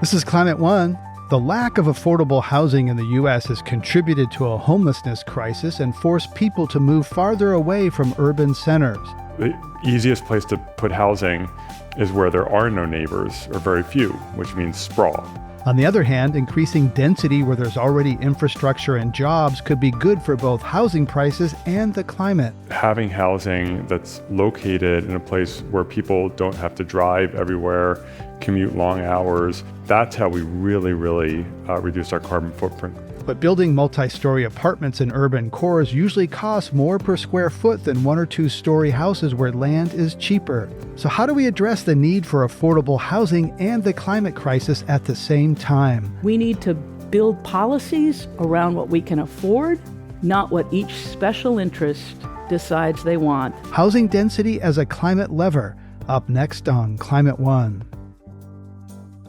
This is Climate One. The lack of affordable housing in the U.S. has contributed to a homelessness crisis and forced people to move farther away from urban centers. The easiest place to put housing is where there are no neighbors, or very few, which means sprawl. On the other hand, increasing density where there's already infrastructure and jobs could be good for both housing prices and the climate. Having housing that's located in a place where people don't have to drive everywhere, commute long hours, that's how we really reduce our carbon footprint. But building multi-story apartments in urban cores usually costs more per square foot than 1 or 2 story houses where land is cheaper. So how do we address the need for affordable housing and the climate crisis at the same time? We need to build policies around what we can afford, not what each special interest decides they want. Housing density as a climate lever, up next on Climate One.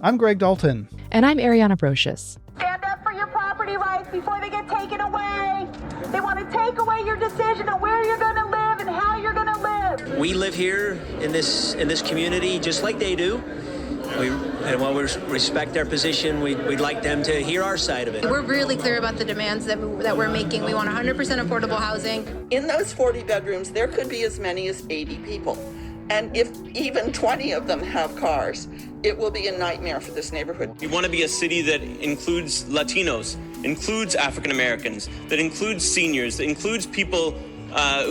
I'm Greg Dalton. And I'm Ariana Brocious. Stand up for your property rights before they get taken away. They want to take away your decision of where you're going to live and how you're going to live. We live here in this community just like they do. And while we respect their position, we'd like them to hear our side of it. We're really clear about the demands that we're making. We want 100% affordable housing. In those 40 bedrooms, there could be as many as 80 people. And if even 20 of them have cars, it will be a nightmare for this neighborhood. We want to be a city that includes Latinos, includes African Americans, that includes seniors, that includes people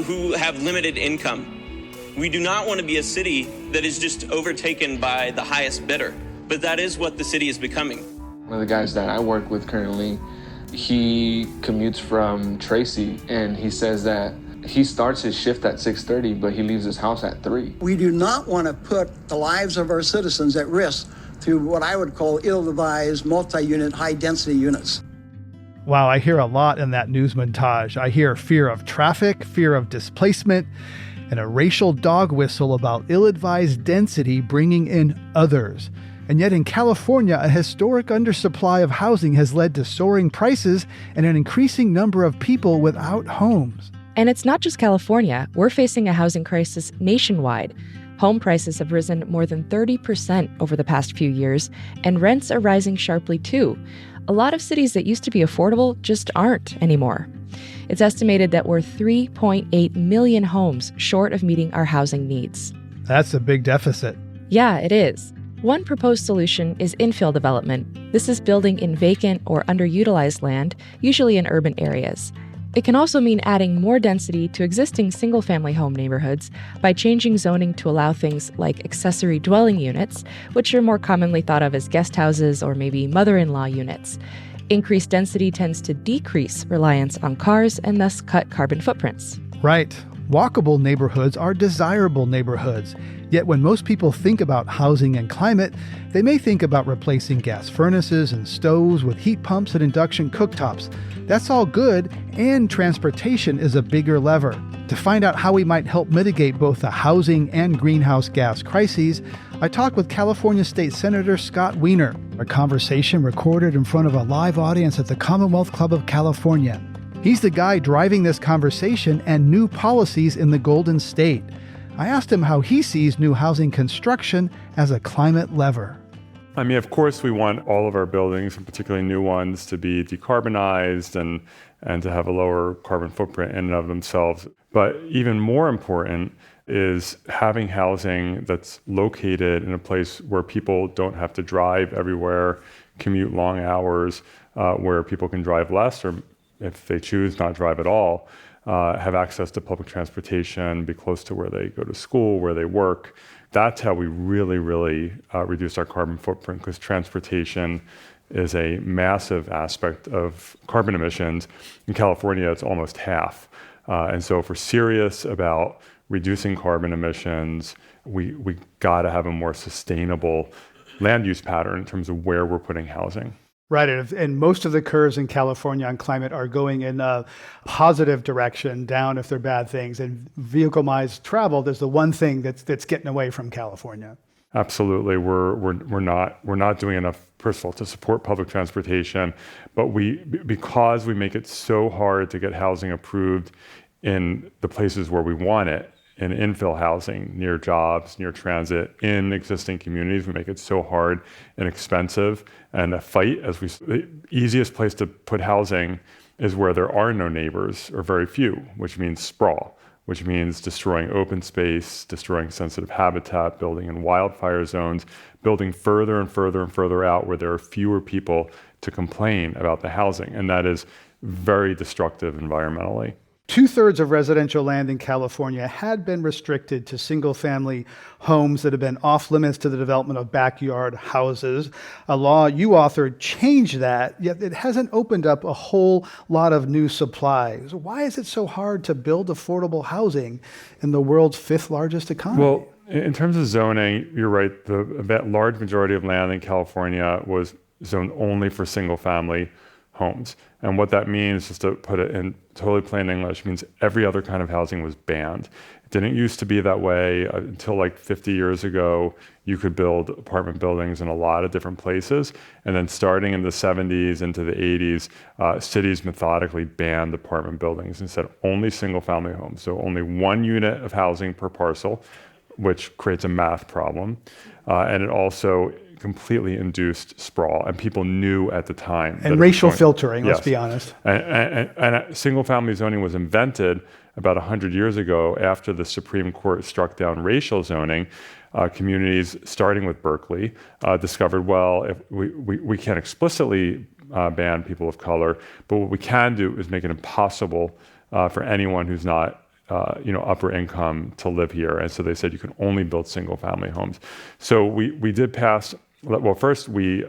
who have limited income. We do not want to be a city that is just overtaken by the highest bidder, but that is what the city is becoming. One of the guys that I work with currently, he commutes from Tracy, and he says that he starts his shift at 6:30, but he leaves his house at 3. We do not want to put the lives of our citizens at risk through what I would call ill-advised, multi-unit, high-density units. Wow, I hear a lot in that news montage. I hear fear of traffic, fear of displacement, and a racial dog whistle about ill-advised density bringing in others. And yet in California, a historic undersupply of housing has led to soaring prices and an increasing number of people without homes. And it's not just California. We're facing a housing crisis nationwide. Home prices have risen more than 30% over the past few years, and rents are rising sharply too. A lot of cities that used to be affordable just aren't anymore. It's estimated that we're 3.8 million homes short of meeting our housing needs. That's a big deficit. Yeah, it is. One proposed solution is infill development. This is building in vacant or underutilized land, usually in urban areas. It can also mean adding more density to existing single-family home neighborhoods by changing zoning to allow things like accessory dwelling units, which are more commonly thought of as guest houses or maybe mother-in-law units. Increased density tends to decrease reliance on cars and thus cut carbon footprints. Right. Walkable neighborhoods are desirable neighborhoods. Yet when most people think about housing and climate, they may think about replacing gas furnaces and stoves with heat pumps and induction cooktops. That's all good, and transportation is a bigger lever. To find out how we might help mitigate both the housing and greenhouse gas crises, I talked with California State Senator Scott Wiener, a conversation recorded in front of a live audience at the Commonwealth Club of California. He's the guy driving this conversation and new policies in the Golden State. I asked him how he sees new housing construction as a climate lever. I mean, of course, we want all of our buildings, and particularly new ones, to be decarbonized and to have a lower carbon footprint in and of themselves. But even more important is having housing that's located in a place where people don't have to drive everywhere, commute long hours, where people can drive less, or if they choose not drive at all, have access to public transportation, be close to where they go to school, where they work. That's how we really reduce our carbon footprint, because transportation is a massive aspect of carbon emissions. In California, it's almost half. And so if we're serious about reducing carbon emissions, we got to have a more sustainable land use pattern in terms of where we're putting housing. Right, and most of the curves in California on climate are going in a positive direction, down if they're bad things. And vehicle-ized travel is the one thing that's getting away from California. Absolutely, we're not doing enough, first of all, to support public transportation, but because we make it so hard to get housing approved in the places where we want it, in infill housing, near jobs, near transit, in existing communities. We make it so hard and expensive and a fight. The easiest place to put housing is where there are no neighbors or very few, which means sprawl, which means destroying open space, destroying sensitive habitat, building in wildfire zones, building further and further and further out where there are fewer people to complain about the housing. And that is very destructive environmentally. 2/3 of residential land in California had been restricted to single-family homes that have been off limits to the development of backyard houses. A law you authored changed that, yet it hasn't opened up a whole lot of new supply. So why is it so hard to build affordable housing in the world's 5th largest economy? Well, in terms of zoning, you're right. The large majority of land in California was zoned only for single-family homes. And what that means, just to put it in totally plain English, means every other kind of housing was banned. It didn't used to be that way until like 50 years ago. You could build apartment buildings in a lot of different places. And then starting in the 70s into the 80s, cities methodically banned apartment buildings and said only single family homes. So only one unit of housing per parcel, which creates a math problem. And it also completely induced sprawl, and people knew at the time. And racial filtering, let's be honest. And single-family zoning was invented about 100 years ago after the Supreme Court struck down racial zoning. Communities, starting with Berkeley, discovered, well, if we can't explicitly ban people of color, but what we can do is make it impossible for anyone who's not upper income to live here. And so they said you can only build single family homes. So we did pass, well, first we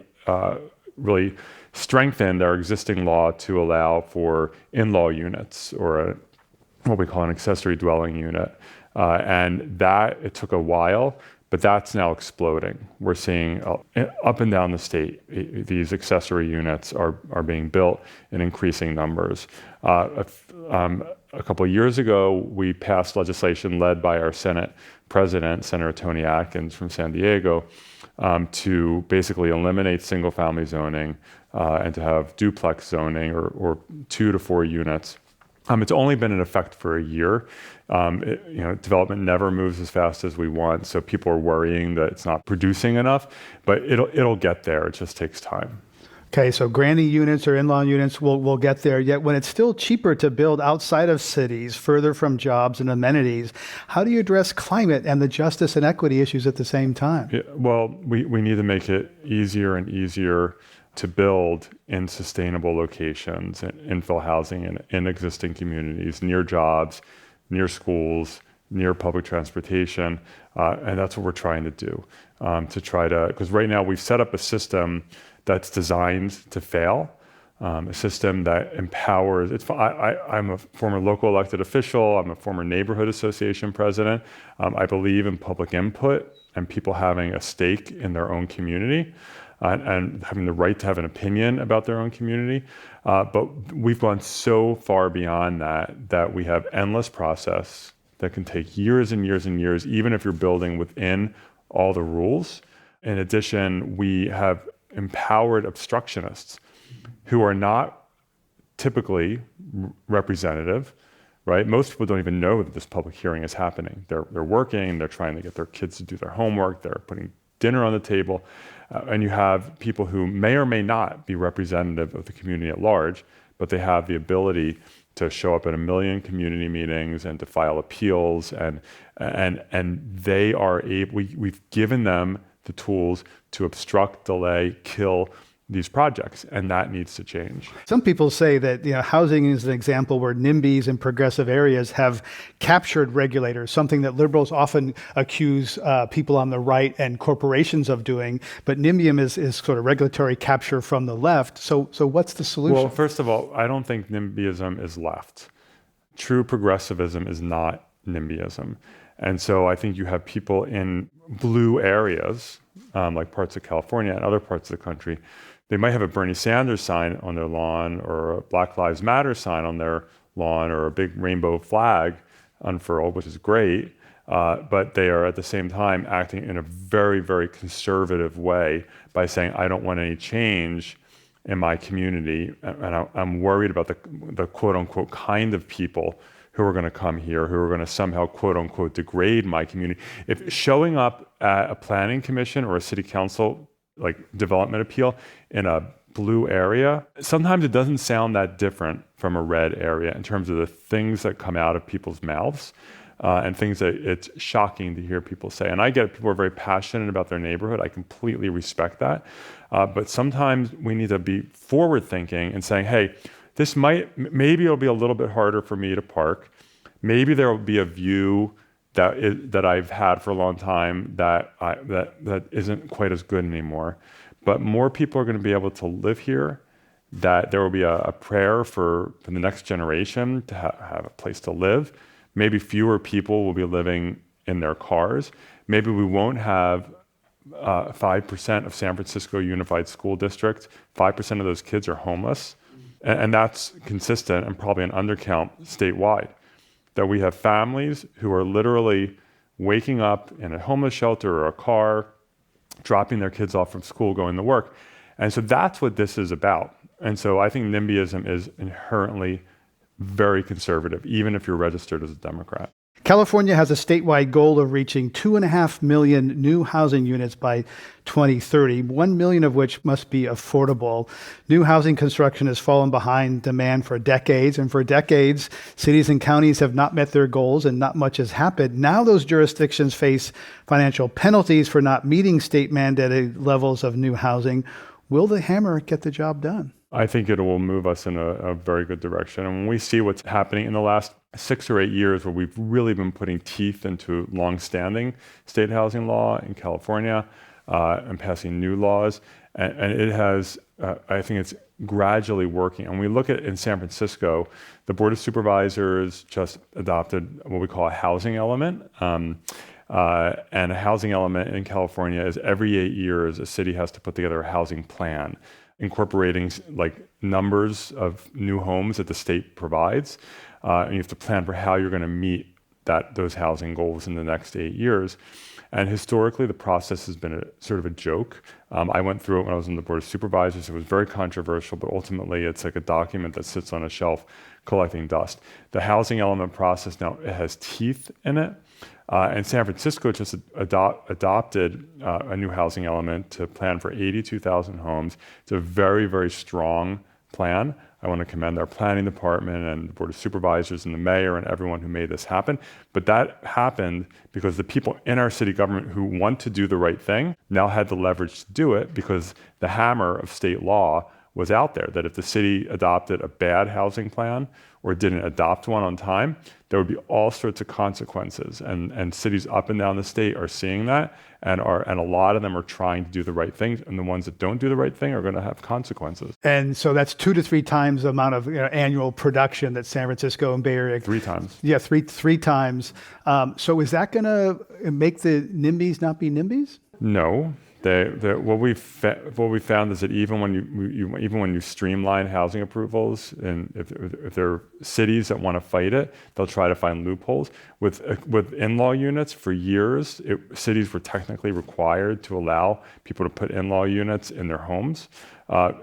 really strengthened our existing law to allow for in-law units, or what we call an accessory dwelling unit. And that, it took a while, but that's now exploding. We're seeing up and down the state, these accessory units are being built in increasing numbers. A couple of years ago, we passed legislation led by our Senate President, Senator Tony Atkins from San Diego, to basically eliminate single-family zoning and to have duplex zoning, or 2 to 4 units. It's only been in effect for a year. Development never moves as fast as we want, so people are worrying that it's not producing enough, but it'll get there. It just takes time. Okay, so granny units or in-law units will get there, yet when it's still cheaper to build outside of cities, further from jobs and amenities, how do you address climate and the justice and equity issues at the same time? Yeah, well, we need to make it easier and easier to build in sustainable locations and infill housing in existing communities, near jobs, near schools, near public transportation, and that's what we're trying to do, because right now we've set up a system that's designed to fail, a system that empowers. I'm a former local elected official. I'm a former neighborhood association president. I believe in public input and people having a stake in their own community and having the right to have an opinion about their own community. But we've gone so far beyond that we have endless process that can take years and years and years, even if you're building within all the rules. In addition, we have empowered obstructionists who are not typically representative, right? Most people don't even know that this public hearing is happening. They're working, they're trying to get their kids to do their homework, they're putting dinner on the table, and you have people who may or may not be representative of the community at large, but they have the ability to show up at 1 million community meetings and to file appeals, and they are able. We've given them the tools to obstruct, delay, kill these projects, and that needs to change. Some people say that housing is an example where NIMBYs in progressive areas have captured regulators, something that liberals often accuse people on the right and corporations of doing, but NIMBYism is sort of regulatory capture from the left. So what's the solution? Well, first of all, I don't think NIMBYism is left. True progressivism is not NIMBYism. And so I think you have people in blue areas, like parts of California and other parts of the country. They might have a Bernie Sanders sign on their lawn, or a Black Lives Matter sign on their lawn, or a big rainbow flag unfurled, which is great. But they are at the same time acting in a very, very conservative way by saying, I don't want any change in my community. And I'm worried about the quote unquote kind of people who are going to come here, who are going to somehow, quote unquote, degrade my community. If showing up at a planning commission or a city council, like development appeal in a blue area, sometimes it doesn't sound that different from a red area in terms of the things that come out of people's mouths and things that it's shocking to hear people say. And I get it, people are very passionate about their neighborhood. I completely respect that. But sometimes we need to be forward thinking and saying, hey, maybe it'll be a little bit harder for me to park. Maybe there will be a view that I've had for a long time that isn't quite as good anymore. But more people are going to be able to live here, that there will be a prayer for the next generation to have a place to live. Maybe fewer people will be living in their cars. Maybe we won't have 5% of San Francisco Unified School District, 5% of those kids are homeless. And that's consistent and probably an undercount statewide. That we have families who are literally waking up in a homeless shelter or a car, dropping their kids off from school, going to work. And so that's what this is about. And so I think NIMBYism is inherently very conservative, even if you're registered as a Democrat. California has a statewide goal of reaching 2.5 million new housing units by 2030, 1 million of which must be affordable. New housing construction has fallen behind demand for decades, and for decades, cities and counties have not met their goals and not much has happened. Now those jurisdictions face financial penalties for not meeting state-mandated levels of new housing. Will the hammer get the job done? I think it will move us in a very good direction. And when we see what's happening in the last 6 or 8 years, where we've really been putting teeth into longstanding state housing law in California and passing new laws, and it has, I think it's gradually working. And we look at in San Francisco, the Board of Supervisors just adopted what we call a housing element. And a housing element in California is every 8 years, a city has to put together a housing plan, incorporating like numbers of new homes that the state provides. And you have to plan for how you're going to meet those housing goals in the next 8 years. And historically, the process has been sort of a joke. I went through it when I was on the Board of Supervisors. It was very controversial, but ultimately it's like a document that sits on a shelf collecting dust. The housing element process now, it has teeth in it. And San Francisco just adopted a new housing element to plan for 82,000 homes. It's a very, very strong plan. I want to commend our planning department and the Board of Supervisors and the mayor and everyone who made this happen. But that happened because the people in our city government who want to do the right thing now had the leverage to do it because the hammer of state law was out there, that if the city adopted a bad housing plan or didn't adopt one on time, there would be all sorts of consequences. And cities up and down the state are seeing that, and a lot of them are trying to do the right thing, and the ones that don't do the right thing are going to have consequences. And so that's 2 to 3 times the amount of annual production that San Francisco and Bay Area. 3 times. Yeah, three times. So is that going to make the NIMBYs not be NIMBYs? No. What we found is that even when you streamline housing approvals, and if there are cities that want to fight it, they'll try to find loopholes. With in-law units, for years, cities were technically required to allow people to put in-law units in their homes.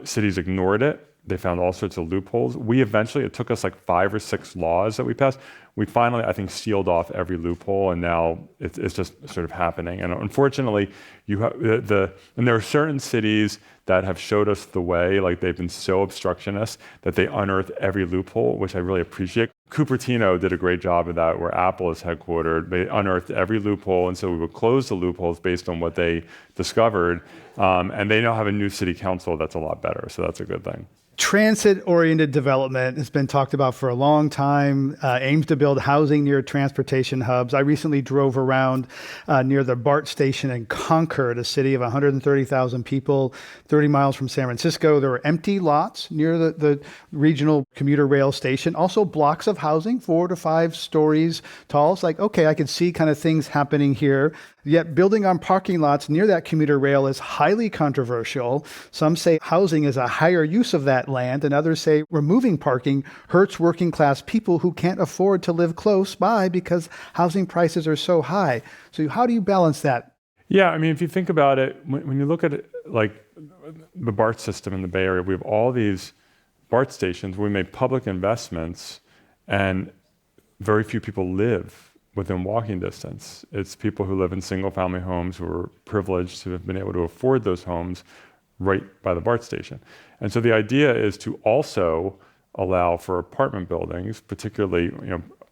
Cities ignored it. They found all sorts of loopholes. It took us like 5 or 6 laws that we passed. We finally, I think, sealed off every loophole, and now it's just sort of happening. And unfortunately, and there are certain cities that have showed us the way, like they've been so obstructionist that they unearth every loophole, which I really appreciate. Cupertino did a great job of that, where Apple is headquartered. They unearthed every loophole, and so we would close the loopholes based on what they discovered. And they now have a new city council that's a lot better, so that's a good thing. Transit-oriented development has been talked about for a long time, aims to build housing near transportation hubs. I recently drove around near the BART station in Concord, a city of 130,000 people, 30 miles from San Francisco. There were empty lots near the regional commuter rail station, also blocks of housing, 4 to 5 stories tall. It's like, okay, I could see kind of things happening here. Yet building on parking lots near that commuter rail is highly controversial. Some say housing is a higher use of that land, and others say removing parking hurts working class people who can't afford to live close by because housing prices are so high. So how do you balance that? Yeah, I mean, if you think about it, when you look at it, like the BART system in the Bay Area, we have all these BART stations where we made public investments, and very few people live within walking distance. It's people who live in single-family homes who are privileged to have been able to afford those homes right by the BART station. And so the idea is to also allow for apartment buildings, particularly,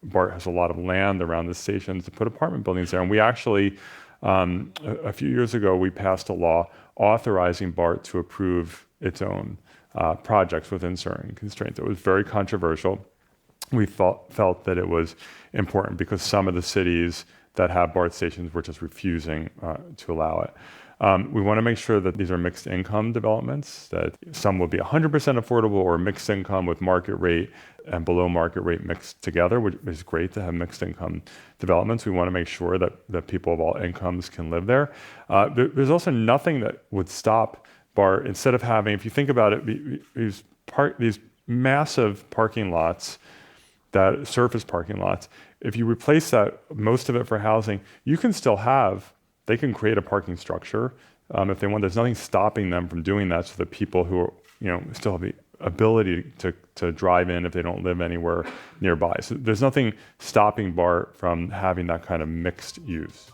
BART has a lot of land around the stations to put apartment buildings there. And we actually, a few years ago, we passed a law authorizing BART to approve its own projects within certain constraints. It was very controversial. We felt that it was important because some of the cities that have BART stations were just refusing to allow it. We want to make sure that these are mixed income developments, that some will be 100% affordable or mixed income with market rate and below market rate mixed together, which is great to have mixed income developments. We want to make sure that people of all incomes can live there. There's also nothing that would stop BART, instead of having, if you think about it, these massive parking lots, that surface parking lots, if you replace that, most of it for housing, you can still they can create a parking structure if they want. There's nothing stopping them from doing that, so that people who are, still have the ability to drive in if they don't live anywhere nearby. So there's nothing stopping BART from having that kind of mixed use.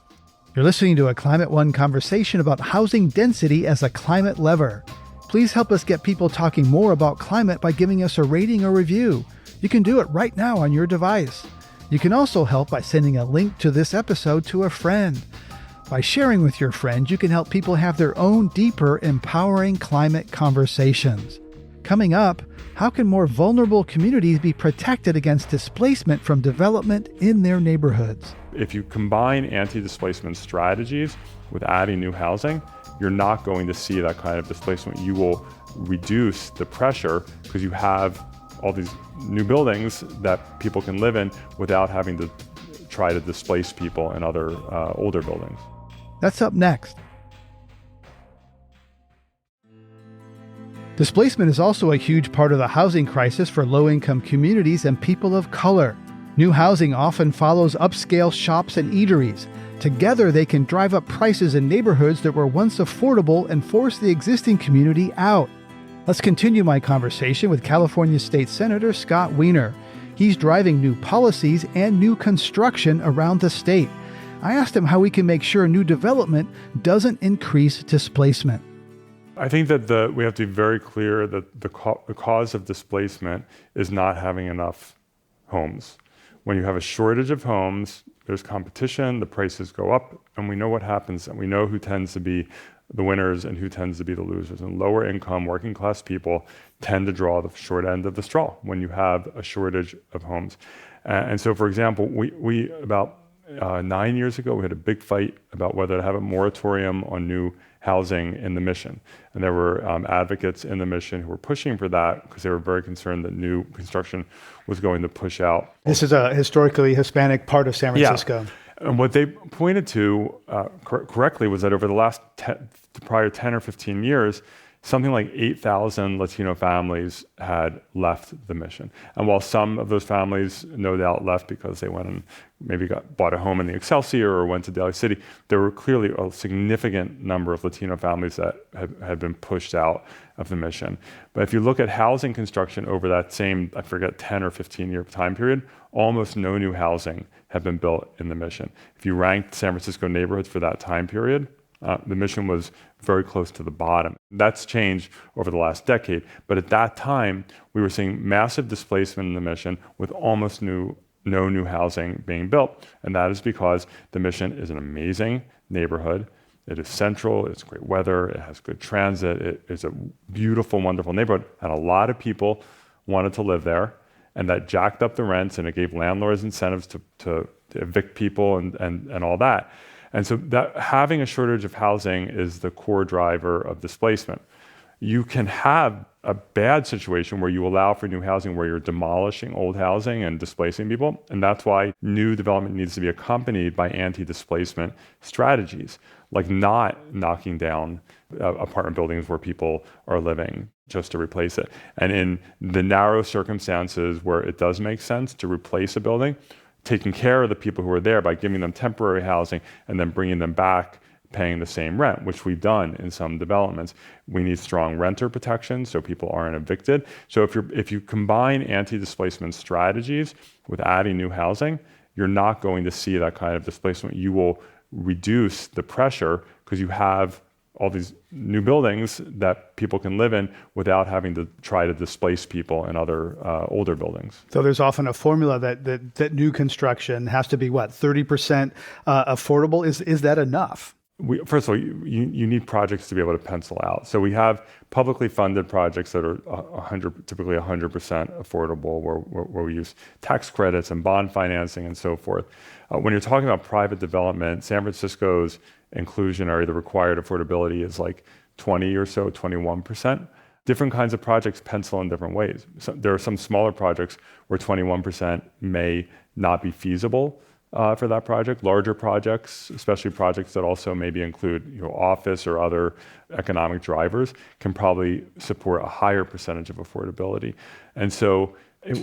You're listening to a Climate One conversation about housing density as a climate lever. Please help us get people talking more about climate by giving us a rating or review. You can do it right now on your device. You can also help by sending a link to this episode to a friend. By sharing with your friends, you can help people have their own deeper, empowering climate conversations. Coming up, how can more vulnerable communities be protected against displacement from development in their neighborhoods? If you combine anti-displacement strategies with adding new housing, you're not going to see that kind of displacement. You will reduce the pressure because you have all these new buildings that people can live in without having to try to displace people in other older buildings. That's up next. Displacement is also a huge part of the housing crisis for low-income communities and people of color. New housing often follows upscale shops and eateries. Together, they can drive up prices in neighborhoods that were once affordable and force the existing community out. Let's continue my conversation with California State Senator Scott Wiener. He's driving new policies and new construction around the state. I asked him how we can make sure new development doesn't increase displacement. I think that we have to be very clear that the cause of displacement is not having enough homes. When you have a shortage of homes, there's competition, the prices go up, and we know what happens, and we know who tends to be the winners and who tends to be the losers. And lower income, working class people tend to draw the short end of the straw when you have a shortage of homes. And so, for example, we about 9 years ago, we had a big fight about whether to have a moratorium on new housing in the Mission. And there were advocates in the Mission who were pushing for that because they were very concerned that new construction was going to push out. This is a historically Hispanic part of San Francisco. Yeah. And what they pointed to correctly was that over the last prior 10 or 15 years, something like 8,000 Latino families had left the Mission. And while some of those families no doubt left because they went and maybe bought a home in the Excelsior or went to Daly City, there were clearly a significant number of Latino families that had been pushed out of the Mission. But if you look at housing construction over that same, 10 or 15 year time period, almost no new housing had been built in the Mission. If you ranked San Francisco neighborhoods for that time period, the Mission was very close to the bottom. That's changed over the last decade. But at that time, we were seeing massive displacement in the Mission with almost no new housing being built. And that is because the Mission is an amazing neighborhood. It is central, it's great weather, it has good transit, it is a beautiful, wonderful neighborhood. And a lot of people wanted to live there. And that jacked up the rents and it gave landlords incentives to evict people and all that. And so that having a shortage of housing is the core driver of displacement. You can have a bad situation where you allow for new housing where you're demolishing old housing and displacing people. And that's why new development needs to be accompanied by anti-displacement strategies, like not knocking down apartment buildings where people are living just to replace it. And in the narrow circumstances where it does make sense to replace a building, taking care of the people who are there by giving them temporary housing and then bringing them back paying the same rent, which we've done in some developments. We need strong renter protection so people aren't evicted. So if you combine anti-displacement strategies with adding new housing, you're not going to see that kind of displacement. You will reduce the pressure because you have all these new buildings that people can live in without having to try to displace people in other older buildings. So there's often a formula that new construction has to be 30% affordable. Is that enough? First of all, you need projects to be able to pencil out. So we have publicly funded projects that are typically 100% affordable, where we use tax credits and bond financing and so forth. When you're talking about private development, San Francisco's inclusionary, the required affordability is like 20 or so, 21%. Different kinds of projects pencil in different ways. So there are some smaller projects where 21% may not be feasible for that project. Larger projects, especially projects that also maybe include office or other economic drivers, can probably support a higher percentage of affordability. And so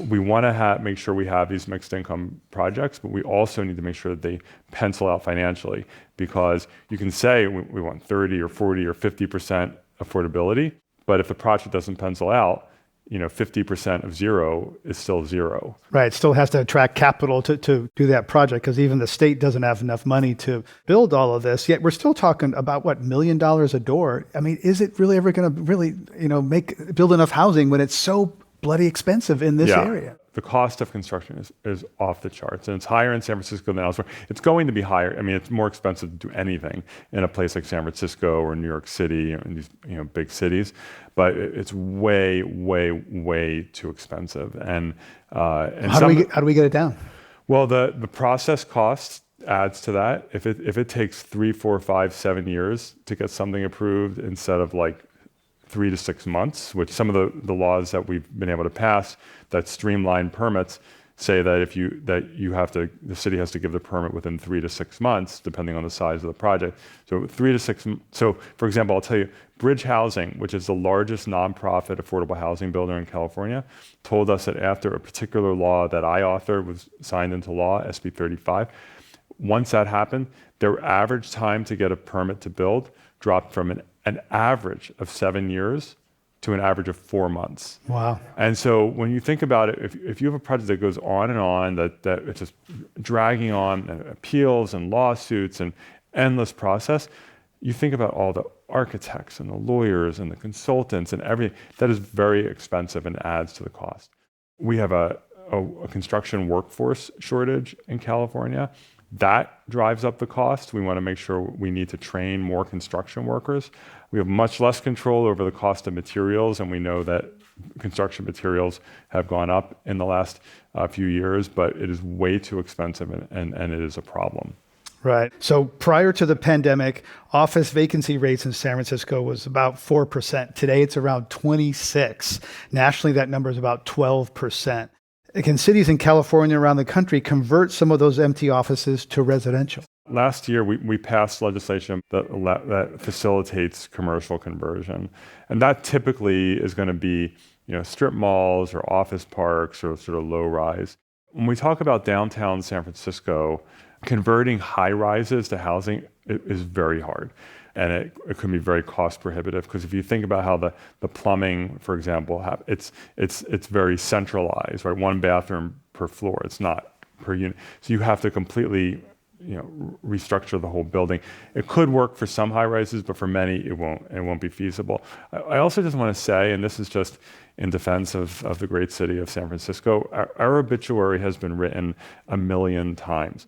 we want to make sure we have these mixed income projects, but we also need to make sure that they pencil out financially, because you can say we want 30 or 40 or 50% affordability, but if the project doesn't pencil out, 50% of zero is still zero. Right. It still has to attract capital to do that project, because even the state doesn't have enough money to build all of this. Yet we're still talking about $1 million a door. I mean, is it really ever going to really, build enough housing when it's so bloody expensive in this area? The cost of construction is off the charts, and it's higher in San Francisco than elsewhere. It's going to be higher. I mean, it's more expensive to do anything in a place like San Francisco or New York City, in these big cities, but it's way, way, way too expensive. And how do we get it down? Well, the process cost adds to that. If it takes 3, 4, 5, 7 years to get something approved instead of like 3 to 6 months, which some of the laws that we've been able to pass that streamline permits say that the city has to give the permit within 3 to 6 months, depending on the size of the project. So 3 to 6. So for example, I'll tell you, Bridge Housing, which is the largest nonprofit affordable housing builder in California, told us that after a particular law that I authored was signed into law, SB 35, once that happened, their average time to get a permit to build dropped from an average of 7 years to an average of 4 months. Wow. And so when you think about it, if you have a project that goes on and on, that it's just dragging on, and appeals and lawsuits and endless process, you think about all the architects and the lawyers and the consultants and everything, that is very expensive and adds to the cost. We have a construction workforce shortage in California. That drives up the cost. We want to make sure we need to train more construction workers. We have much less control over the cost of materials, and we know that construction materials have gone up in the last few years, but it is way too expensive, and it is a problem. Right. So prior to the pandemic, office vacancy rates in San Francisco was about 4%. Today, it's around 26%. Nationally, that number is about 12%. Can cities in California around the country convert some of those empty offices to residential? Last year, we passed legislation that facilitates commercial conversion. And that typically is going to be strip malls or office parks or sort of low rise. When we talk about downtown San Francisco, converting high rises to housing is very hard. And it can be very cost prohibitive, because if you think about how the plumbing, for example, it's very centralized, right? 1 bathroom per floor. It's not per unit. So you have to completely restructure the whole building. It could work for some high rises, but for many it won't be feasible. I also just want to say, and this is just in defense of the great city of San Francisco, our obituary has been written 1 million times.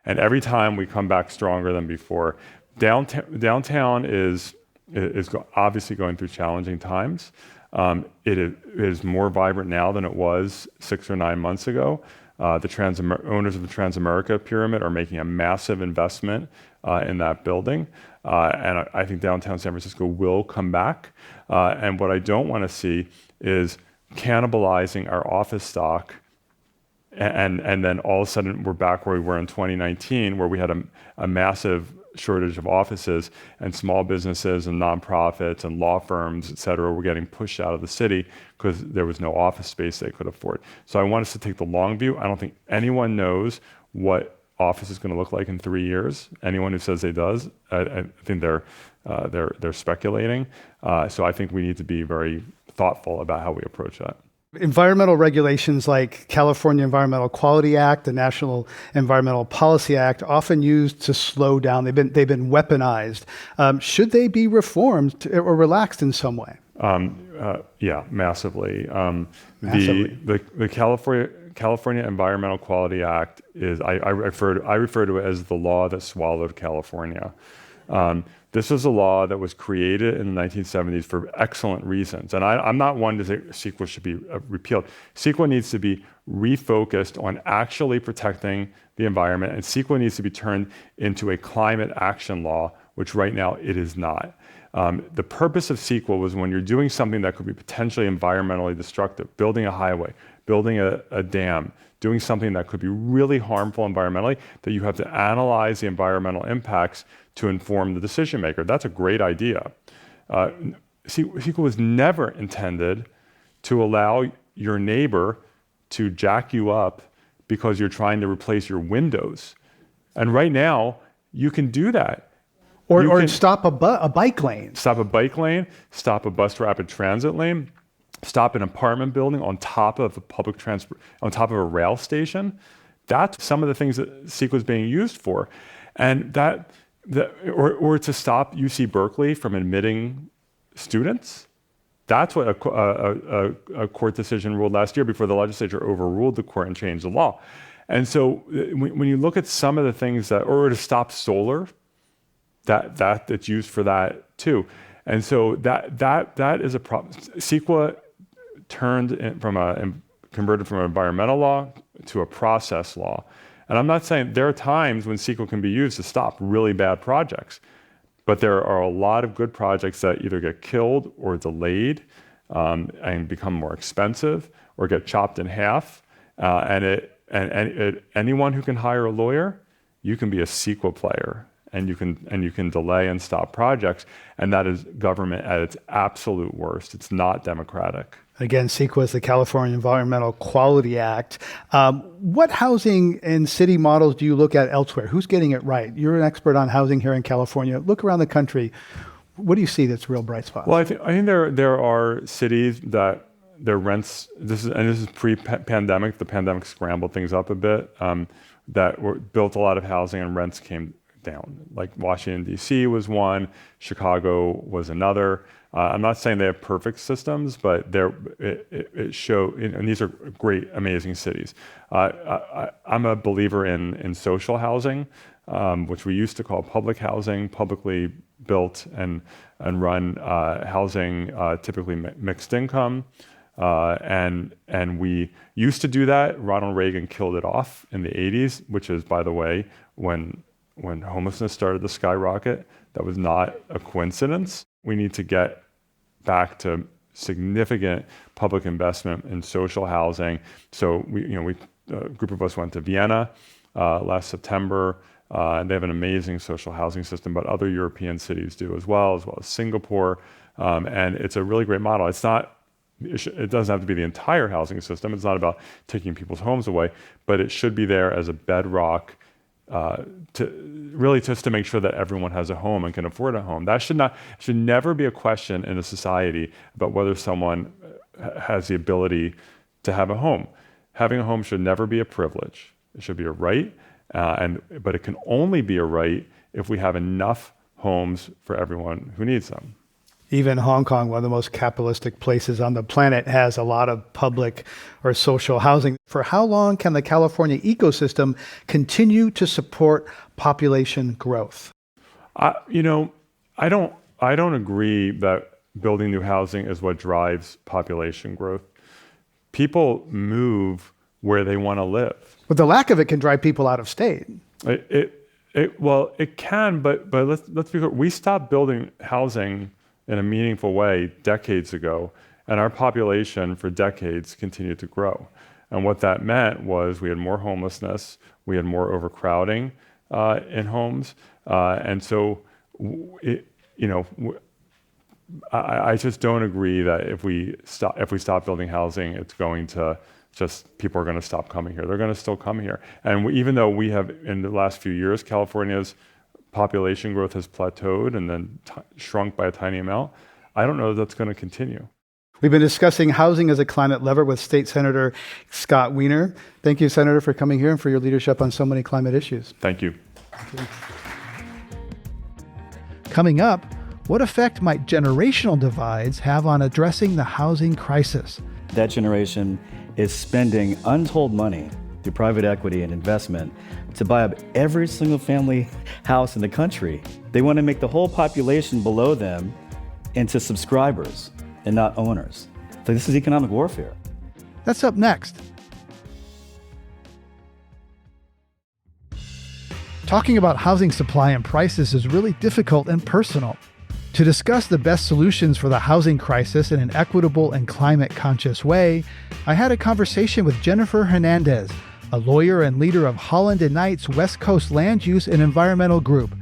And every time we come back stronger than before. Downtown is obviously going through challenging times. It is more vibrant now than it was 6 or 9 months ago. The owners of the Transamerica Pyramid are making a massive investment in that building. And I think downtown San Francisco will come back. And what I don't want to see is cannibalizing our office stock, and then all of a sudden we're back where we were in 2019, where we had a massive shortage of offices, and small businesses and nonprofits and law firms, et cetera, were getting pushed out of the city because there was no office space they could afford. So I want us to take the long view. I don't think anyone knows what office is going to look like in 3 years. Anyone who says it does, I think they're speculating. So I think we need to be very thoughtful about how we approach that. Environmental regulations like California Environmental Quality Act, the National Environmental Policy Act, often used to slow down. They've been weaponized. Should they be reformed or relaxed in some way? Yeah, massively. Massively. The California Environmental Quality Act is I refer to it as the law that swallowed California. This is a law that was created in the 1970s for excellent reasons. And I'm not one to say CEQA should be repealed. CEQA needs to be refocused on actually protecting the environment, and CEQA needs to be turned into a climate action law, which right now it is not. The purpose of CEQA was when you're doing something that could be potentially environmentally destructive, building a highway, building a dam, doing something that could be really harmful environmentally, that you have to analyze the environmental impacts to inform the decision maker. That's a great idea. CEQA was never intended to allow your neighbor to jack you up because you're trying to replace your windows. And right now, you can do that. Or stop a bike lane. Stop a bike lane, stop a bus rapid transit lane, stop an apartment building on top of a public transport, on top of a rail station. That's some of the things that CEQA is being used for. And or to stop UC Berkeley from admitting students. That's what a court decision ruled last year before the legislature overruled the court and changed the law. And so when you look at some of the things or to stop solar, that's used for that too. And so that is a problem. CEQA converted from an environmental law to a process law. And I'm not saying there are times when CEQA can be used to stop really bad projects, but there are a lot of good projects that either get killed or delayed and become more expensive or get chopped in half. And anyone who can hire a lawyer, you can be a CEQA player. And you can delay and stop projects, and that is government at its absolute worst. It's not democratic. Again, CEQA is the California Environmental Quality Act. What housing and city models do you look at elsewhere? Who's getting it right? You're an expert on housing here in California. Look around the country. What do you see that's real bright spots? Well, I think there are cities that their rents. This is pre-pandemic. The pandemic scrambled things up a bit. That built a lot of housing and rents came down. Like Washington, D.C. was one, Chicago was another. I'm not saying they have perfect systems, but it show, and these are great, amazing cities. I'm a believer in social housing, which we used to call public housing, publicly built and run housing, typically mixed income. And we used to do that. Ronald Reagan killed it off in the 80s, which is, by the way, when homelessness started to skyrocket. That was not a coincidence. We need to get back to significant public investment in social housing. So a group of us went to Vienna last September, and they have an amazing social housing system, but other European cities do as well as Singapore. And it's a really great model. It doesn't have to be the entire housing system. It's not about taking people's homes away, but it should be there as a bedrock just to make sure that everyone has a home and can afford a home. That should never be a question in a society about whether someone has the ability to have a home. Having a home should never be a privilege. It should be a right, but it can only be a right if we have enough homes for everyone who needs them. Even Hong Kong, one of the most capitalistic places on the planet, has a lot of public or social housing. For how long can the California ecosystem continue to support population growth? I don't agree that building new housing is what drives population growth. People move where they want to live. But the lack of it can drive people out of state. It can, but let's be clear. We stopped building housing in a meaningful way decades ago, and our population for decades continued to grow. And what that meant was we had more homelessness, we had more overcrowding in homes, and so I just don't agree that if we stop building housing, it's going to just people are going to stop coming here. They're going to still come here. And even though we have, in the last few years, California's population growth has plateaued and then shrunk by a tiny amount, I don't know that's going to continue. We've been discussing housing as a climate lever with State Senator Scott Wiener. Thank you, Senator, for coming here and for your leadership on so many climate issues. Thank you. Thank you. Coming up, what effect might generational divides have on addressing the housing crisis? That generation is spending untold money through private equity and investment to buy up every single family house in the country. They want to make the whole population below them into subscribers and not owners. So this is economic warfare. That's up next. Talking about housing supply and prices is really difficult and personal. To discuss the best solutions for the housing crisis in an equitable and climate-conscious way, I had a conversation with Jennifer Hernandez, a lawyer and leader of Holland and Knight's West Coast Land Use and Environmental Group,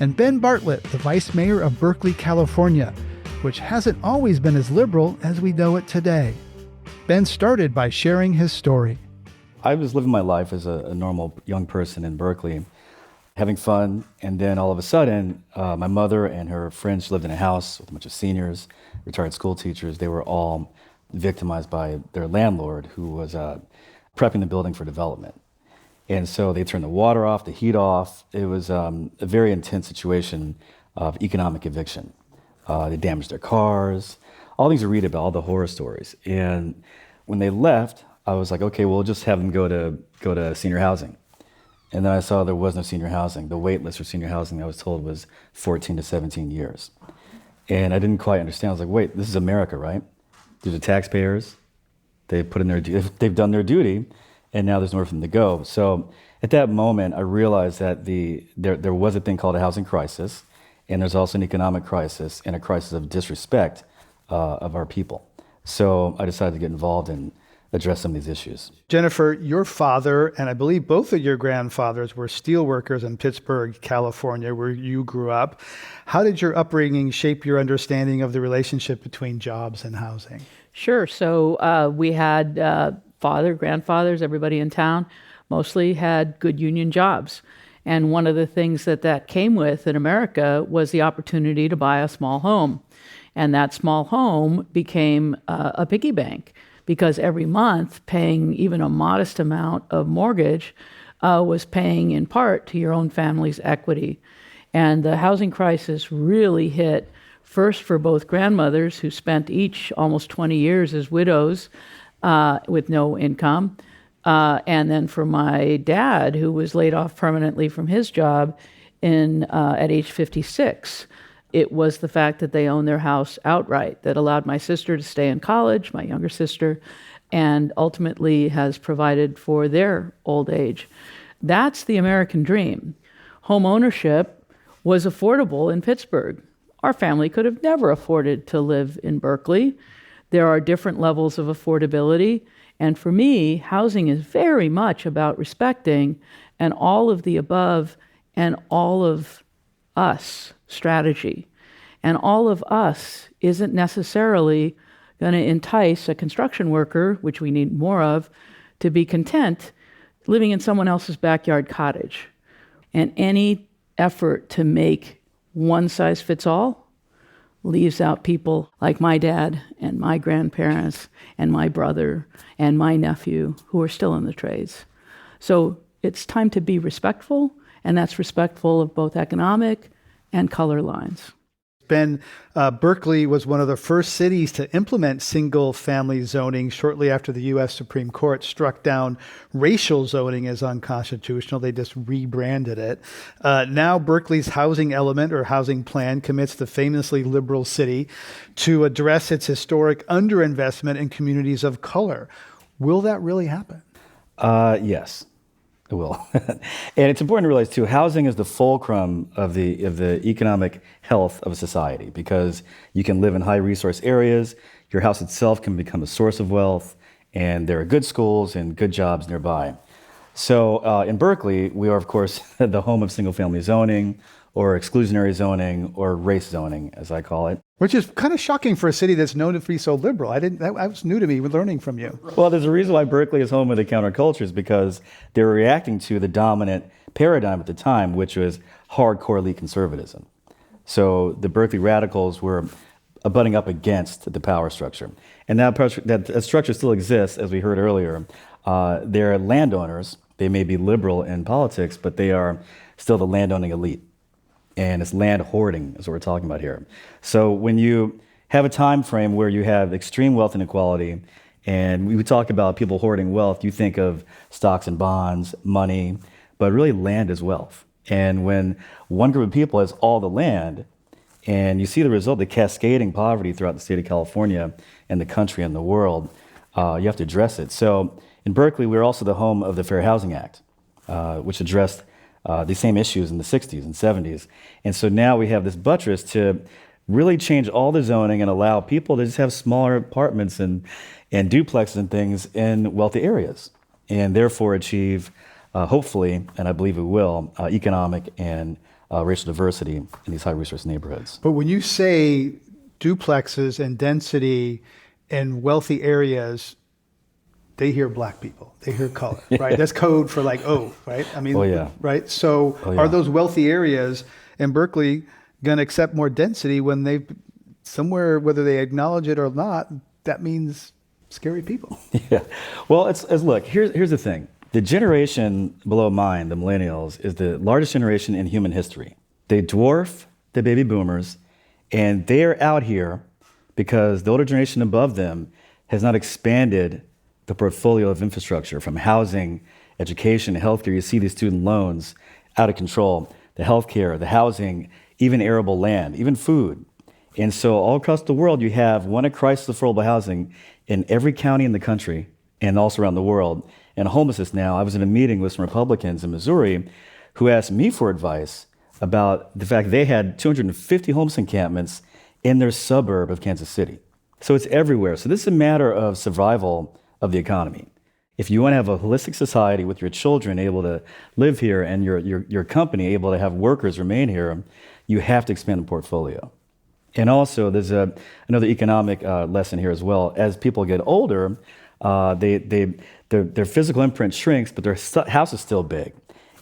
and Ben Bartlett, the vice mayor of Berkeley, California, which hasn't always been as liberal as we know it today. Ben started by sharing his story. I was living my life as a normal young person in Berkeley, having fun, and then all of a sudden, my mother and her friends lived in a house with a bunch of seniors, retired school teachers. They were all victimized by their landlord, who was prepping the building for development. And so they turned the water off, the heat off. It was a very intense situation of economic eviction. They damaged their cars, all things you read about, all the horror stories. And when they left, I was like, okay, we'll just have them go to senior housing. And then I saw there was no senior housing. The wait list for senior housing, I was told, was 14 to 17 years. And I didn't quite understand. I was like, wait, this is America, right? These are taxpayers. They've done their duty, and now there's nowhere for them to go. So at that moment, I realized that there was a thing called a housing crisis, and there's also an economic crisis and a crisis of disrespect of our people. So I decided to get involved and address some of these issues. Jennifer, your father, and I believe both of your grandfathers, were steel workers in Pittsburgh, California, where you grew up. How did your upbringing shape your understanding of the relationship between jobs and housing? Sure. So we had grandfathers, everybody in town mostly had good union jobs. And one of the things that came with in America was the opportunity to buy a small home. And that small home became a piggy bank, because every month paying even a modest amount of mortgage was paying in part to your own family's equity. And the housing crisis really hit first for both grandmothers, who spent each almost 20 years as widows with no income, and then for my dad, who was laid off permanently from his job at age 56. It was the fact that they owned their house outright that allowed my sister to stay in college, my younger sister, and ultimately has provided for their old age. That's the American dream. Home ownership was affordable in Pittsburgh. Our family could have never afforded to live in Berkeley. There are different levels of affordability. And for me, housing is very much about respecting an all of the above and all of us strategy. And all of us isn't necessarily going to entice a construction worker, which we need more of, to be content living in someone else's backyard cottage. And any effort to make one size fits all leaves out people like my dad and my grandparents and my brother and my nephew, who are still in the trades. So it's time to be respectful, and that's respectful of both economic and color lines. Ben, Berkeley was one of the first cities to implement single-family zoning shortly after the U.S. Supreme Court struck down racial zoning as unconstitutional. They just rebranded it. Now Berkeley's housing element or housing plan commits the famously liberal city to address its historic underinvestment in communities of color. Will that really happen? Yes. It will. And it's important to realize, too, housing is the fulcrum of the economic health of a society, because you can live in high-resource areas, your house itself can become a source of wealth, and there are good schools and good jobs nearby. So in Berkeley, we are, of course, the home of single-family zoning, or exclusionary zoning, or race zoning, as I call it. Which is kind of shocking for a city that's known to be so liberal. That was new to me learning from you. Well, there's a reason why Berkeley is home of the countercultures, because they're reacting to the dominant paradigm at the time, which was hardcore elite conservatism. So the Berkeley radicals were butting up against the power structure. And that structure still exists, as we heard earlier. They're landowners. They may be liberal in politics, but they are still the landowning elite. And it's land hoarding is what we're talking about here. So when you have a time frame where you have extreme wealth inequality, and we talk about people hoarding wealth, you think of stocks and bonds, money, but really land is wealth. And when one group of people has all the land, and you see the result, the cascading poverty throughout the state of California and the country and the world, you have to address it. So in Berkeley, we're also the home of the Fair Housing Act, which addressed these same issues in the 60s and 70s. And so now we have this buttress to really change all the zoning and allow people to just have smaller apartments and duplexes and things in wealthy areas, and therefore achieve, hopefully, and I believe we will, economic and racial diversity in these high-resource neighborhoods. But when you say duplexes and density in wealthy areas, they hear black people, they hear color, right? That's code for like, right? I mean, right? So are those wealthy areas in Berkeley going to accept more density when they've somewhere, whether they acknowledge it or not, that means scary people? Yeah. Well, look, here's the thing. The generation below mine, the millennials, is the largest generation in human history. They dwarf the baby boomers, and they are out here because the older generation above them has not expanded the portfolio of infrastructure from housing, education, healthcare. You see these student loans out of control, the healthcare, the housing, even arable land, even food. And so all across the world, you have one crisis of affordable housing in every county in the country and also around the world. And homelessness now, I was in a meeting with some Republicans in Missouri who asked me for advice about the fact they had 250 homeless encampments in their suburb of Kansas City. So it's everywhere. So this is a matter of survival of the economy. If you want to have a holistic society with your children able to live here and your company able to have workers remain here, you have to expand the portfolio. And also, there's another economic lesson here as well. As people get older, their physical imprint shrinks, but their house is still big.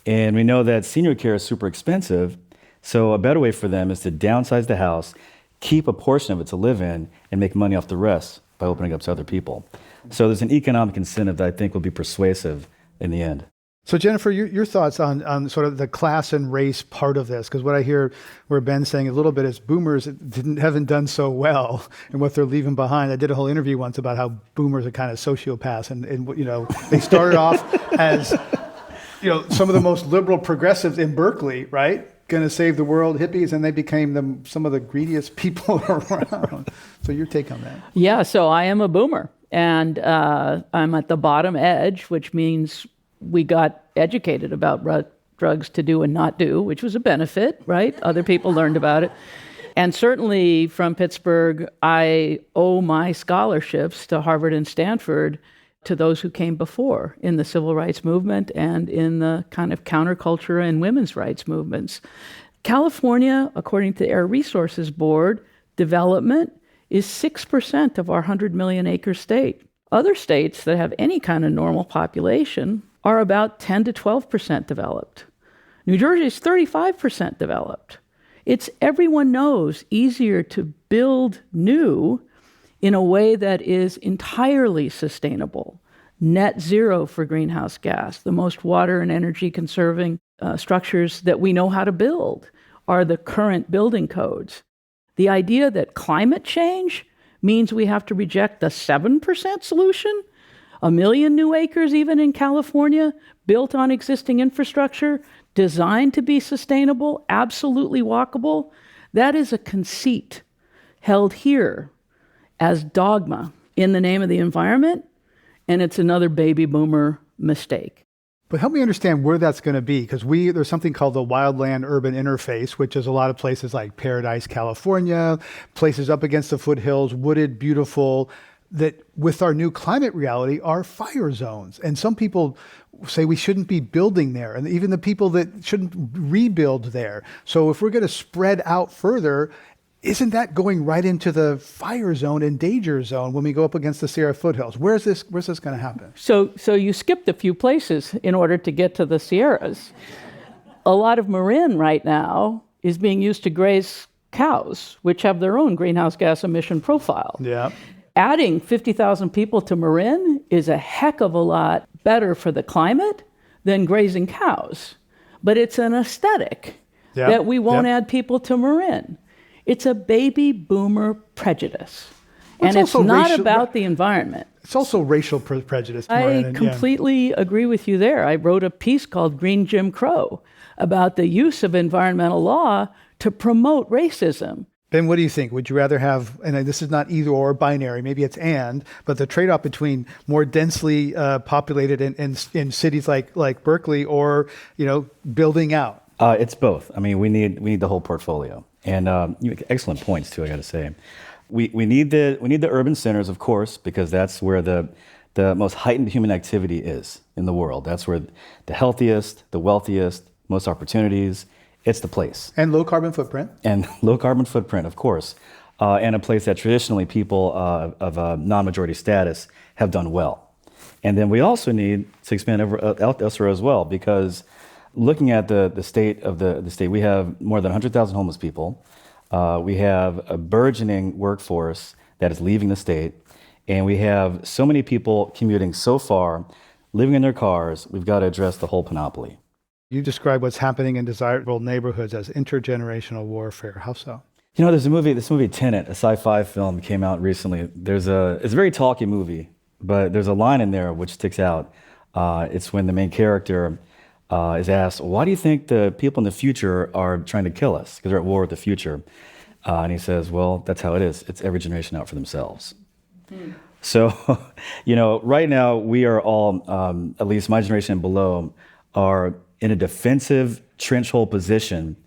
And we know that senior care is super expensive, so a better way for them is to downsize the house, keep a portion of it to live in, and make money off the rest by opening up to other people. So there's an economic incentive that I think will be persuasive in the end. So Jennifer, your thoughts on sort of the class and race part of this, because what I hear where Ben's saying a little bit is boomers haven't done so well in what they're leaving behind. I did a whole interview once about how boomers are kind of sociopaths, and you know, they started off as, you know, some of the most liberal progressives in Berkeley, right? Going to save the world, hippies, and they became some of the greediest people around. So your take on that? Yeah, so I am a boomer, and I'm at the bottom edge, which means we got educated about what drugs to do and not do, which was a benefit, right? Other people learned about it. And certainly from Pittsburgh, I owe my scholarships to Harvard and Stanford to those who came before in the civil rights movement and in the kind of counterculture and women's rights movements. California, according to the Air Resources Board, development is 6% of our 100 million acre state. Other states that have any kind of normal population are about 10 to 12% developed. New Jersey is 35% developed. It's, everyone knows, easier to build new in a way that is entirely sustainable. Net zero for greenhouse gas, the most water and energy conserving structures that we know how to build are the current building codes. The idea that climate change means we have to reject the 7% solution, 1 million new acres even in California, built on existing infrastructure, designed to be sustainable, absolutely walkable, that is a conceit held here as dogma in the name of the environment, and it's another baby boomer mistake. But help me understand where that's going to be, because there's something called the wildland-urban interface, which is a lot of places like Paradise, California, places up against the foothills, wooded, beautiful, that with our new climate reality are fire zones. And some people say we shouldn't be building there, and even the people that shouldn't rebuild there. So if we're going to spread out further, isn't that going right into the fire zone and danger zone when we go up against the Sierra foothills? Where's this going to happen? So you skipped a few places in order to get to the Sierras. A lot of Marin right now is being used to graze cows, which have their own greenhouse gas emission profile. Yeah. Adding 50,000 people to Marin is a heck of a lot better for the climate than grazing cows. But it's an aesthetic that we won't add people to Marin. It's a baby boomer prejudice. And it's not about the environment. It's also racial prejudice. I completely agree with you there. I wrote a piece called Green Jim Crow about the use of environmental law to promote racism. Ben, what do you think? Would you rather have, and this is not either or binary, maybe it's and, but the trade-off between more densely populated in cities like Berkeley or, building out? It's both. I mean, we need the whole portfolio. And you make excellent points too, I got to say. We need the urban centers, of course, because that's where the most heightened human activity is in the world. That's where the healthiest, the wealthiest, most opportunities. It's the place. And low carbon footprint. And low carbon footprint, of course. And a place that traditionally people of non-majority status have done well. And then we also need to expand elsewhere as well, because looking at the state of the state, we have more than 100,000 homeless people. We have a burgeoning workforce that is leaving the state. And we have so many people commuting so far, living in their cars. We've got to address the whole panoply. You describe what's happening in desirable neighborhoods as intergenerational warfare. How so? There's this movie Tenet, a sci-fi film, came out recently. It's a very talky movie, but there's a line in there which sticks out. It's when the main character is asked, why do you think the people in the future are trying to kill us? Because they're at war with the future. And he says, well, that's how it is. It's every generation out for themselves. So, right now we are all, at least my generation and below, are in a defensive trench hole position,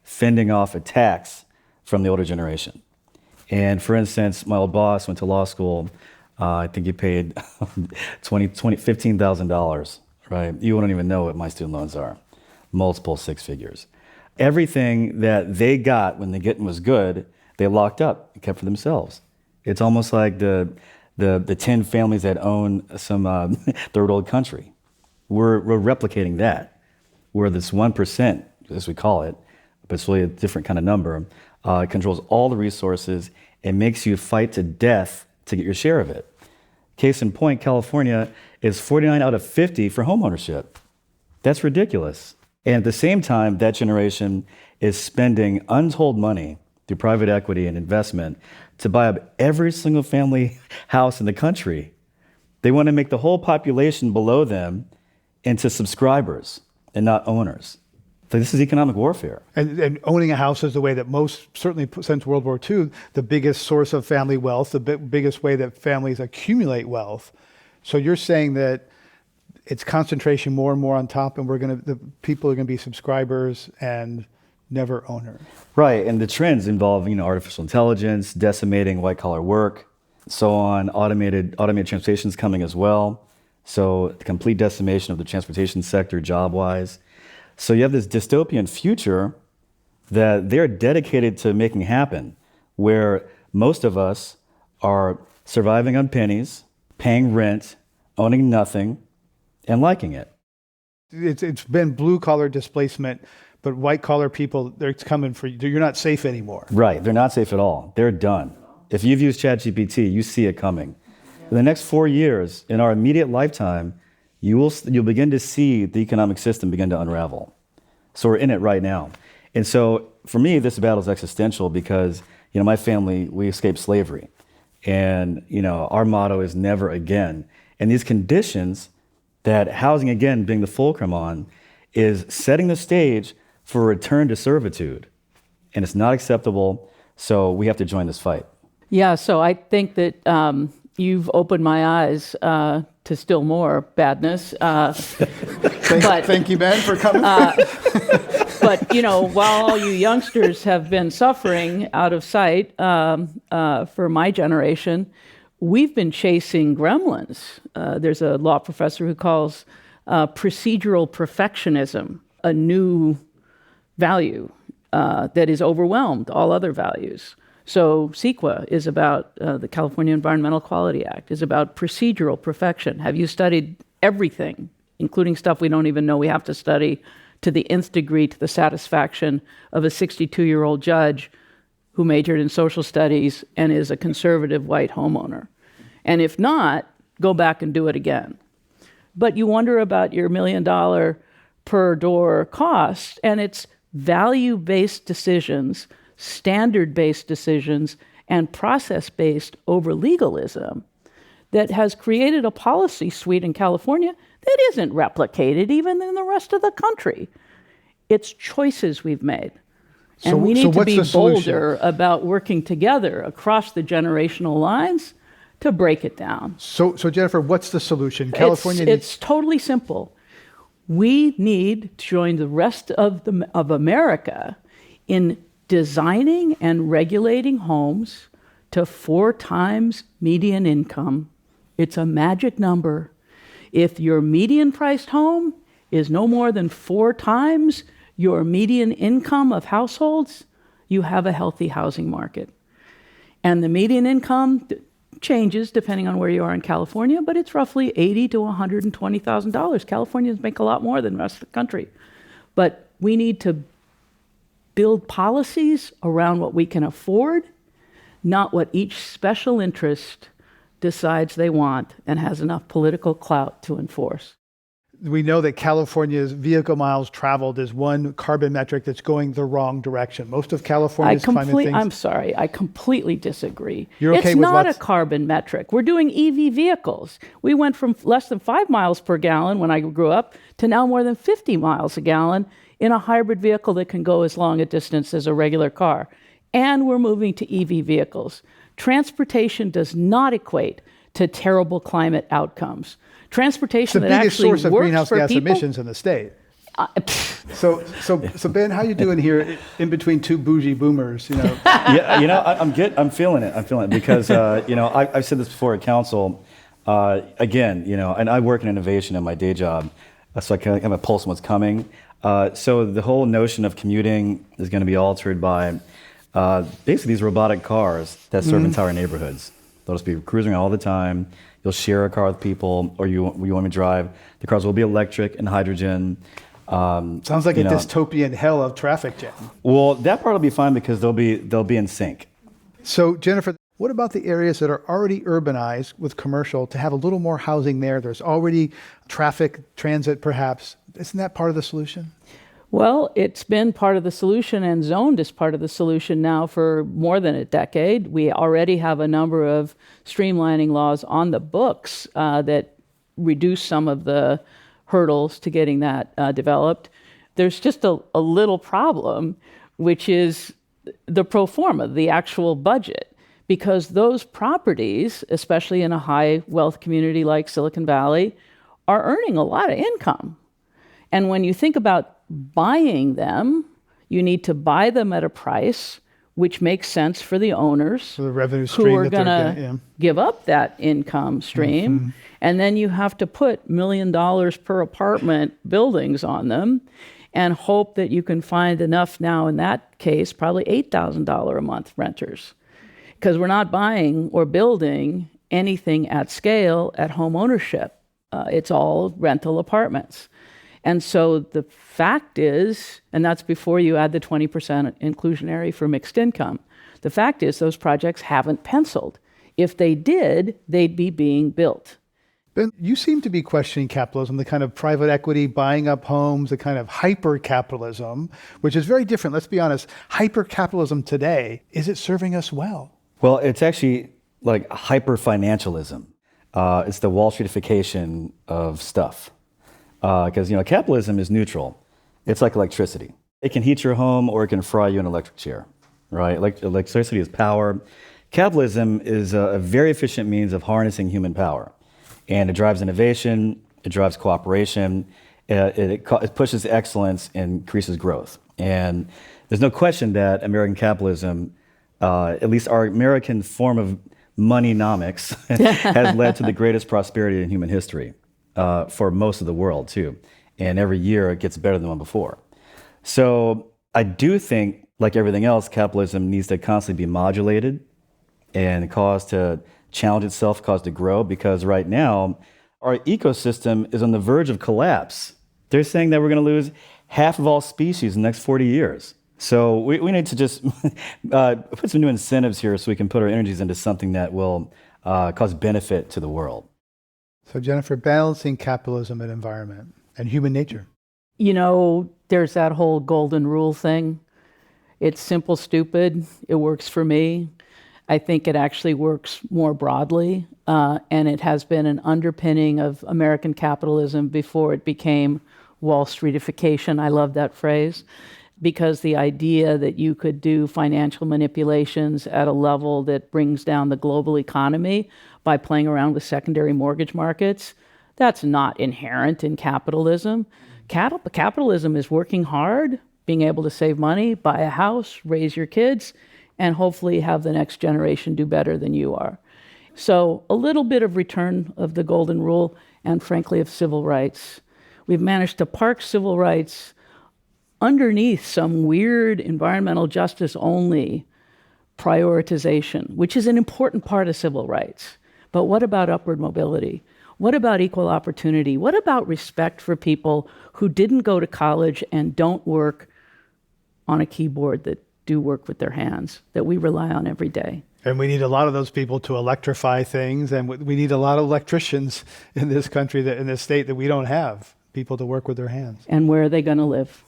fending off attacks from the older generation. And for instance, my old boss went to law school. I think he paid $15,000, right? You wouldn't even know what my student loans are. Multiple six figures. Everything that they got when the getting was good, they locked up and kept for themselves. It's almost like the 10 families that own some third world country. We're replicating that. Where this 1%, as we call it, but it's really a different kind of number, controls all the resources and makes you fight to death to get your share of it. Case in point, California is 49 out of 50 for homeownership. That's ridiculous. And at the same time, that generation is spending untold money through private equity and investment to buy up every single family house in the country. They want to make the whole population below them into subscribers and not owners. So this is economic warfare. And owning a house is the way that most, certainly since World War II, the biggest source of family wealth, the biggest way that families accumulate wealth. So you're saying that it's concentration more and more on top, and the people are going to be subscribers and never owners. Right, and the trends involve artificial intelligence, decimating white-collar work, so on. Automated transportation is coming as well. So the complete decimation of the transportation sector job-wise. So you have this dystopian future that they're dedicated to making happen, where most of us are surviving on pennies, paying rent, owning nothing, and liking it. It's been blue-collar displacement, but white-collar people, they're coming for you. You're not safe anymore. Right, they're not safe at all. They're done. If you've used ChatGPT, you see it coming. In the next 4 years, in our immediate lifetime, you'll begin to see the economic system begin to unravel. So we're in it right now. And so for me, this battle is existential because, my family, we escaped slavery. And, our motto is never again. And these conditions that housing again being the fulcrum on is setting the stage for a return to servitude. And it's not acceptable. So we have to join this fight. Yeah, so I think that you've opened my eyes to still more badness. Thank you, Ben, for coming. But, while all you youngsters have been suffering out of sight for my generation, we've been chasing gremlins. There's a law professor who calls procedural perfectionism a new value. that is overwhelmed all other values. So CEQA is about the California Environmental Quality Act, is about procedural perfection. Have you studied everything, including stuff we don't even know we have to study, to the nth degree, to the satisfaction of a 62-year-old judge who majored in social studies and is a conservative white homeowner? And if not, go back and do it again. But you wonder about your $1 million per door cost, and it's value-based decisions, standard-based decisions, and process-based over legalism that has created a policy suite in California that isn't replicated even in the rest of the country. It's choices we've made. And we need to be bolder about working together across the generational lines to break it down. So Jennifer, what's the solution? California it's totally simple. We need to join the rest of America in designing and regulating homes to 4 times median income. It's a magic number. If your median priced home is no more than 4 times your median income of households, you have a healthy housing market. And the median income changes depending on where you are in California, but it's roughly $80,000 to $120,000. Californians make a lot more than the rest of the country. But we need to build policies around what we can afford, not what each special interest decides they want and has enough political clout to enforce. We know that California's vehicle miles traveled is one carbon metric that's going the wrong direction. Most of California's climate things... I'm sorry, I completely disagree. You're okay it's with not a carbon metric. We're doing EV vehicles. We went from less than 5 miles per gallon when I grew up to now more than 50 miles a gallon in a hybrid vehicle that can go as long a distance as a regular car. And we're moving to EV vehicles. Transportation does not equate to terrible climate outcomes. Transportation that actually works for people... It's the biggest source of greenhouse gas emissions in the state. So Ben, how you doing here in between 2 bougie boomers? Yeah, I'm feeling it because I've said this before at council. Again, and I work in innovation in my day job, so I kind of have a pulse on what's coming. So the whole notion of commuting is going to be altered by basically these robotic cars that serve entire neighborhoods. They'll just be cruising around all the time. You'll share a car with people, or you want to drive. The cars will be electric and hydrogen. Sounds like a dystopian hell of traffic jam. Well, that part will be fine because they'll be in sync. So Jennifer, what about the areas that are already urbanized with commercial to have a little more housing there? There's already traffic, transit perhaps. Isn't that part of the solution? Well, it's been part of the solution and zoned as part of the solution now for more than a decade. We already have a number of streamlining laws on the books that reduce some of the hurdles to getting that developed. There's just a little problem, which is the pro forma, the actual budget, because those properties, especially in a high wealth community like Silicon Valley, are earning a lot of income. And when you think about buying them, you need to buy them at a price which makes sense for the owners, so the revenue stream who are going to give up that income stream. Mm-hmm. And then you have to put $1 million per apartment buildings on them and hope that you can find enough now, in that case, probably $8,000 a month renters. Because we're not buying or building anything at scale at home ownership. It's all rental apartments. And so the fact is, and that's before you add the 20% inclusionary for mixed income, the fact is those projects haven't penciled. If they did, they'd be being built. Ben, you seem to be questioning capitalism, the kind of private equity buying up homes, the kind of hyper-capitalism, which is very different. Let's be honest, hyper-capitalism today, is it serving us well? Well, it's actually like hyper-financialism. It's the Wall Streetification of stuff. Because capitalism is neutral. It's like electricity. It can heat your home or it can fry you in an electric chair, right? Electricity is power. Capitalism is a very efficient means of harnessing human power. And it drives innovation, it drives cooperation, it pushes excellence and increases growth. And there's no question that American capitalism, at least our American form of moneynomics, has led to the greatest prosperity in human history. For most of the world, too. And every year it gets better than the one before. So I do think, like everything else, capitalism needs to constantly be modulated and cause to challenge itself, cause to grow, because right now our ecosystem is on the verge of collapse. They're saying that we're going to lose half of all species in the next 40 years. So we need to just put some new incentives here so we can put our energies into something that will cause benefit to the world. So Jennifer, balancing capitalism and environment and human nature. You know, there's that whole golden rule thing. It's simple, stupid. It works for me. I think it actually works more broadly, and it has been an underpinning of American capitalism before it became Wall Streetification. I love that phrase, because the idea that you could do financial manipulations at a level that brings down the global economy by playing around with secondary mortgage markets, that's not inherent in capitalism. Capitalism is working hard, being able to save money, buy a house, raise your kids, and hopefully have the next generation do better than you are. So a little bit of return of the golden rule and frankly of civil rights. We've managed to park civil rights underneath some weird environmental justice only prioritization, which is an important part of civil rights. But what about upward mobility? What about equal opportunity? What about respect for people who didn't go to college and don't work on a keyboard, that do work with their hands, that we rely on every day? And we need a lot of those people to electrify things, and we need a lot of electricians in this country, in this state, that we don't have people to work with their hands. And where are they going to live?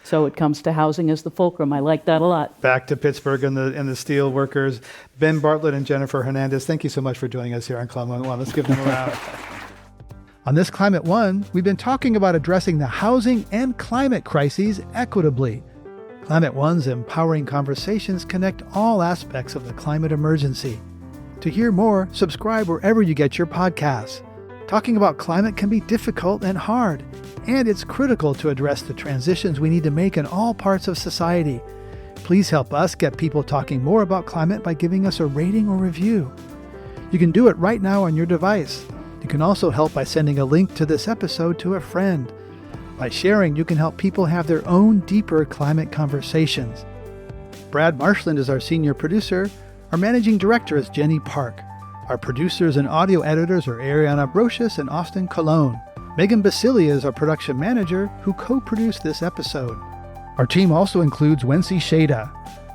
So it comes to housing as the fulcrum. I like that a lot. Back to Pittsburgh and the steel workers. Ben Bartlett and Jennifer Hernandez, thank you so much for joining us here on Climate One. Let's give them a round. On this Climate One, we've been talking about addressing the housing and climate crises equitably. Climate One's empowering conversations connect all aspects of the climate emergency. To hear more, subscribe wherever you get your podcasts. Talking about climate can be difficult and hard, and it's critical to address the transitions we need to make in all parts of society. Please help us get people talking more about climate by giving us a rating or review. You can do it right now on your device. You can also help by sending a link to this episode to a friend. By sharing, you can help people have their own deeper climate conversations. Brad Marshland is our senior producer. Our managing director is Jenny Park. Our producers and audio editors are Ariana Brocious and Austin Colon. Megan Basilia is our production manager, who co-produced this episode. Our team also includes Wency Shada.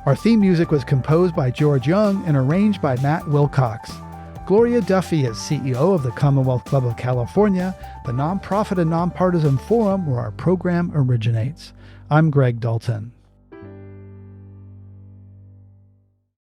Our theme music was composed by George Young and arranged by Matt Wilcox. Gloria Duffy is CEO of the Commonwealth Club of California, the nonprofit and nonpartisan forum where our program originates. I'm Greg Dalton.